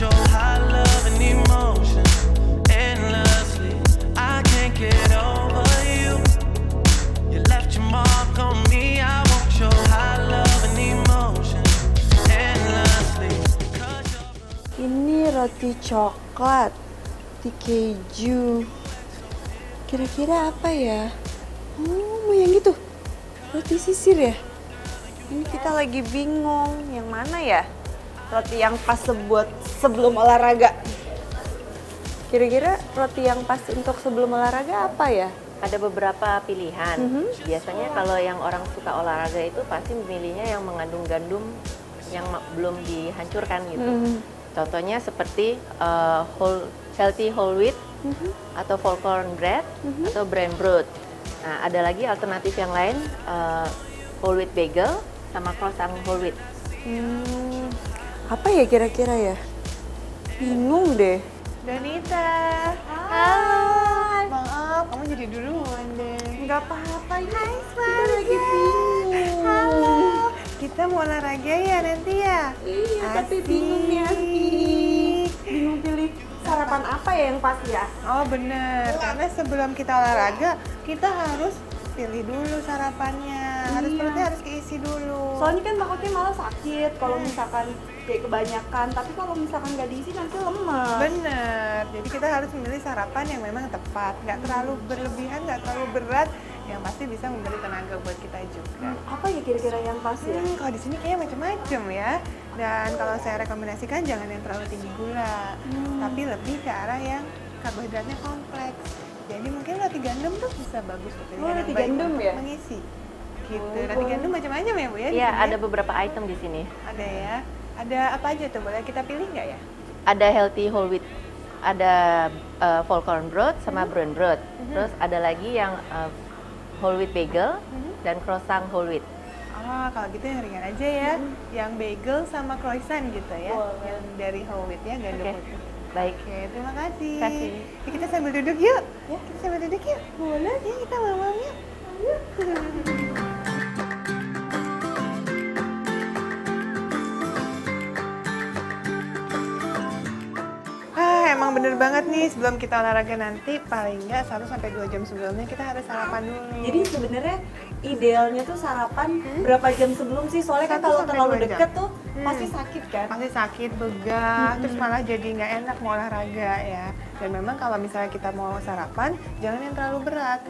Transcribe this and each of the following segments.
your high love and emotion endlessly. I can't get over you. You left your mark on me. I want your high love and emotion endlessly. 'Cause you're Ini roti coklat, roti keju. Kira-kira apa ya? Oh, yang itu. Roti sisir ya? Ini kita lagi bingung, yang mana ya? Roti yang pas buat sebelum olahraga. Kira-kira roti yang pas untuk sebelum olahraga apa ya? Ada beberapa pilihan. Biasanya kalau yang orang suka olahraga itu pasti memilihnya yang mengandung gandum yang belum dihancurkan gitu. Contohnya seperti healthy whole wheat atau full corn bread atau bran bread. Nah, ada lagi alternatif yang lain, whole wheat bagel sama croissant whole wheat. Apa ya kira-kira ya? Bingung deh. Donita. Hai. Maaf, kamu jadi duluan deh. Nggak apa-apa ya. Hai, Kita lagi bingung. Halo. Kita mau olahraga ya nanti ya? Iya, tapi Asik. bingung nih Asik. Bingung pilih sarapan apa ya yang pas ya? Oh bener, karena sebelum kita olahraga, kita harus pilih dulu sarapannya. Harus Iya. perutnya harus keisi dulu. Soalnya kan takutnya malah sakit kalau misalkan kayak kebanyakan, tapi kalau misalkan nggak diisi nanti lemes. Bener, jadi kita harus memilih sarapan yang memang tepat, nggak terlalu berlebihan, nggak terlalu berat, yang pasti bisa memberi tenaga buat kita juga. Apa ya kira-kira yang pas ya? Kalau di sini kayaknya macam-macam ya. Dan kalau saya rekomendasikan jangan yang terlalu tinggi gula, tapi lebih ke arah yang karbohidratnya kompleks. Jadi mungkin roti gandum tuh bisa bagus tuh pilihan yang roti baik gandum untuk ya? mengisi. Gitu. Oh, Roti gandum macam-macam ya Bu ya? di Iya, sini? ada beberapa item di sini. Ada ya. Ada apa aja tuh? Boleh kita pilih nggak ya? Ada healthy whole wheat, ada full corn bread sama brown bread. Terus ada lagi yang whole wheat bagel dan croissant whole wheat. Oh, kalau gitu yang ringan aja ya. Yang bagel sama croissant gitu ya. Boleh. Yang dari whole wheat ya, gandum Oke. putih. Baik. Oke, terima kasih. Kasih. Ya, kita sambil duduk yuk. Ya, kita sambil duduk yuk. Boleh. Ya, kita mamam yuk. Emang bener banget nih sebelum kita olahraga nanti paling nggak 1-2 jam sebelumnya kita harus sarapan dulu. Jadi sebenarnya idealnya tuh sarapan berapa jam sebelum sih? Soalnya kan 1 kalau sampai terlalu 2 jam. deket tuh pasti sakit kan? pasti sakit, begah, terus malah jadi nggak enak mau olahraga ya. Dan memang kalau misalnya kita mau sarapan, jangan yang terlalu berat.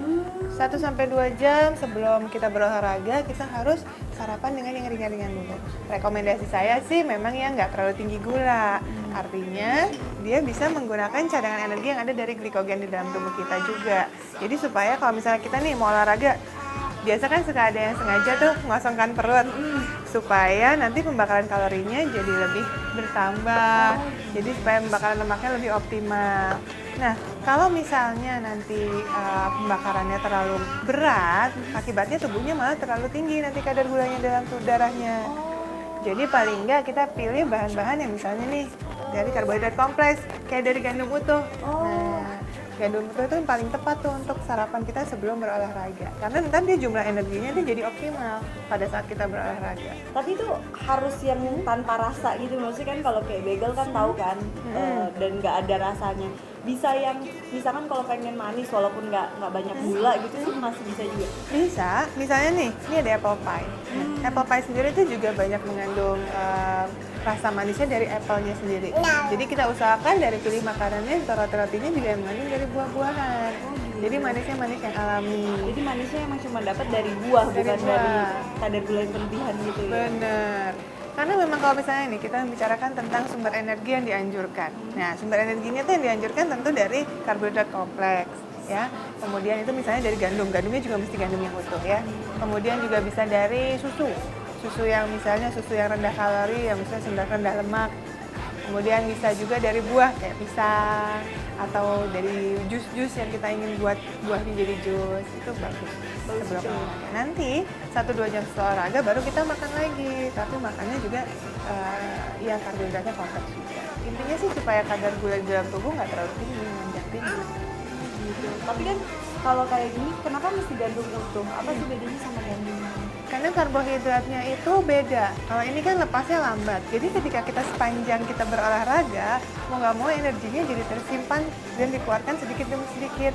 1-2 jam sebelum kita berolahraga, kita harus sarapan dengan yang ringan-ringan dulu. Rekomendasi saya sih memang yang nggak terlalu tinggi gula. Artinya dia bisa menggunakan cadangan energi yang ada dari glikogen di dalam tubuh kita juga. Jadi supaya kalau misalnya kita nih mau olahraga, biasa kan suka ada yang sengaja tuh mengosongkan perut supaya nanti pembakaran kalorinya jadi lebih bertambah, jadi supaya pembakaran lemaknya lebih optimal. Nah, kalau misalnya nanti pembakarannya terlalu berat, akibatnya tubuhnya malah terlalu tinggi nanti kadar gulanya dalam darahnya. Jadi paling enggak kita pilih bahan-bahan yang misalnya nih dari karbohidrat kompleks, kayak dari gandum utuh. Nah, gandum utuh itu yang paling tepat tuh untuk sarapan kita sebelum berolahraga. Karena ntar dia jumlah energinya dia jadi optimal pada saat kita berolahraga. Tapi itu harus yang tanpa rasa gitu, maksudnya kan kalau kayak bagel kan tahu kan, dan nggak ada rasanya. Bisa yang misalkan kalau pengen manis walaupun nggak banyak gula gitu sih masih bisa juga. Bisa, misalnya nih, ini ada apple pie. Nah, apple pie sendiri itu juga banyak mengandung rasa manisnya dari apple-nya sendiri. Jadi kita usahakan dari pilih makanannya, roti-rotinya juga yang mengandung dari buah-buahan. Jadi manisnya manis yang alami. Jadi manisnya emang cuma dapat dari buah, Dari bukan buah. dari kadar gula yang berlebihan gitu ya. Bener. Karena memang kalau misalnya nih kita membicarakan tentang sumber energi yang dianjurkan. Nah, sumber energinya tuh yang dianjurkan tentu dari karbohidrat kompleks, ya. Kemudian itu misalnya dari gandum, gandumnya juga mesti gandum yang utuh ya. Kemudian juga bisa dari susu, susu yang misalnya susu yang rendah kalori, yang misalnya rendah lemak. Kemudian bisa juga dari buah kayak pisang atau dari jus-jus yang kita ingin buat buahnya jadi jus, itu bagus sebelum olahraga. Nanti 1-2 jam setelah olahraga baru kita makan lagi, tapi makannya juga ya karbohidratnya kompleks juga. Intinya sih supaya kadar gula di dalam tubuh nggak terlalu tinggi, menanjak tinggi. Gitu. Tapi kan kalau kayak gini kenapa mesti gandum utuh? Apa sih bedanya sama gandum? Karena karbohidratnya itu beda. Kalau ini kan lepasnya lambat. Jadi ketika kita sepanjang kita berolahraga, mau nggak mau energinya jadi tersimpan dan dikeluarkan sedikit demi sedikit.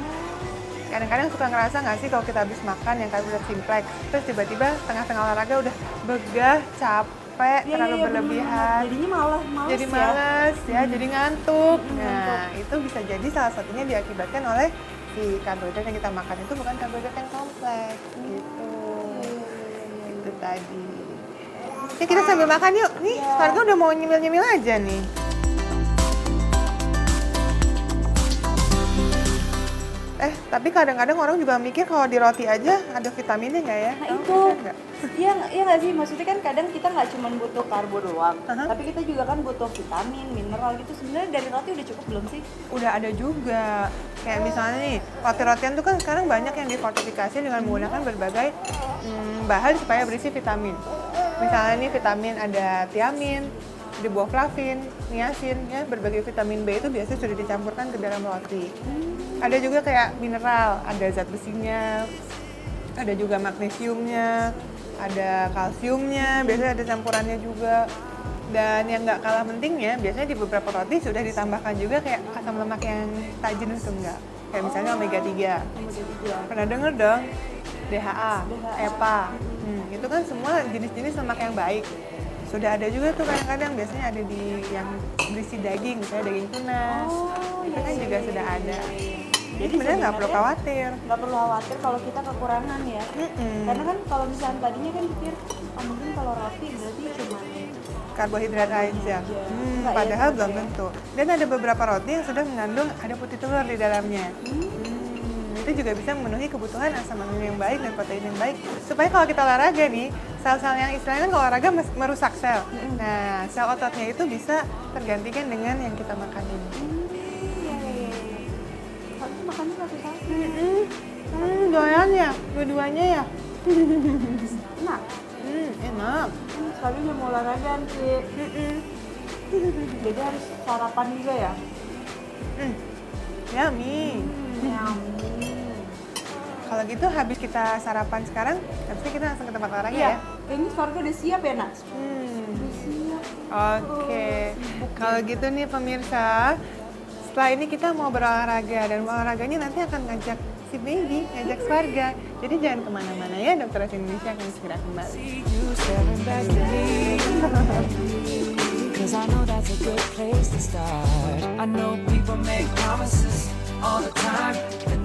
Kadang-kadang suka ngerasa nggak sih kalau kita habis makan yang karbohidrat simplex, terus tiba-tiba tengah-tengah olahraga udah begah, capek, terlalu berlebihan. Jadinya malah males Jadi males ya, jadi ngantuk. Nah, itu bisa jadi salah satunya diakibatkan oleh si karbohidrat yang kita makan itu bukan karbohidrat yang kompleks gitu. Itu tadi. Oke, kita sambil makan yuk. Nih, Farga udah mau nyemil-nyemil aja nih. Tapi kadang-kadang orang juga mikir kalau di roti aja ada vitaminnya nggak ya? Nah Kamu itu, percaya nggak? iya nggak sih? Maksudnya kan kadang kita nggak cuma butuh karbo doang, tapi kita juga kan butuh vitamin, mineral gitu. Sebenarnya dari roti udah cukup belum sih? Udah ada juga. Kayak misalnya nih, roti-rotian tuh kan sekarang banyak yang difortifikasi dengan menggunakan berbagai bahan supaya berisi vitamin. Misalnya nih vitamin ada tiamin, riboflavin, niacin, ya berbagai vitamin B itu biasanya sudah dicampurkan ke dalam roti. Ada juga kayak mineral, ada zat besinya, ada juga magnesiumnya, ada kalsiumnya, biasanya ada campurannya juga. Dan yang nggak kalah pentingnya, biasanya di beberapa roti sudah ditambahkan juga kayak asam lemak yang tak jenuh tunggal. Kayak misalnya omega 3. Pernah denger dong? DHA, EPA. Itu kan semua jenis-jenis lemak yang baik. Sudah ada juga tuh kadang-kadang biasanya ada di yang berisi daging, misalnya daging tunas. Itu kan juga sudah ada. Jadi sebenarnya nggak perlu khawatir. Nggak perlu khawatir kalau kita kekurangan ya. Karena kan kalau misalnya tadinya kan pikir, mungkin kalau roti berarti cuma Karbohidrat aja. Enggak ya, Padahal belum ya. tentu. Dan ada beberapa roti yang sudah mengandung ada putih telur di dalamnya. Itu juga bisa memenuhi kebutuhan asam amino yang baik dan protein yang baik. Supaya kalau kita olahraga nih, sel-sel yang istilahnya kan kalau olahraga merusak sel. Nah, sel ototnya itu bisa tergantikan dengan yang kita makan ini. Tapi makannya satu-satu. Doyan ya, dua-duanya ya. Enak. Enak. Sekali udah mau olahraga sih. Jadi harus sarapan juga ya. Yummy. Kalau gitu habis kita sarapan sekarang, habisnya kita langsung ke tempat olahraga ya. Ini Farga udah siap ya, Nak? Udah siap. Oke. Kalau gitu nih pemirsa, setelah ini kita mau berolahraga dan olahraganya nanti akan ngajak si baby, ngajak Farga. Jadi jangan kemana-mana ya, Dokter Res Indonesia akan segera kembali. See you staring back at me. 'Cause I know that's a good place to start. I know people make promises all the time, but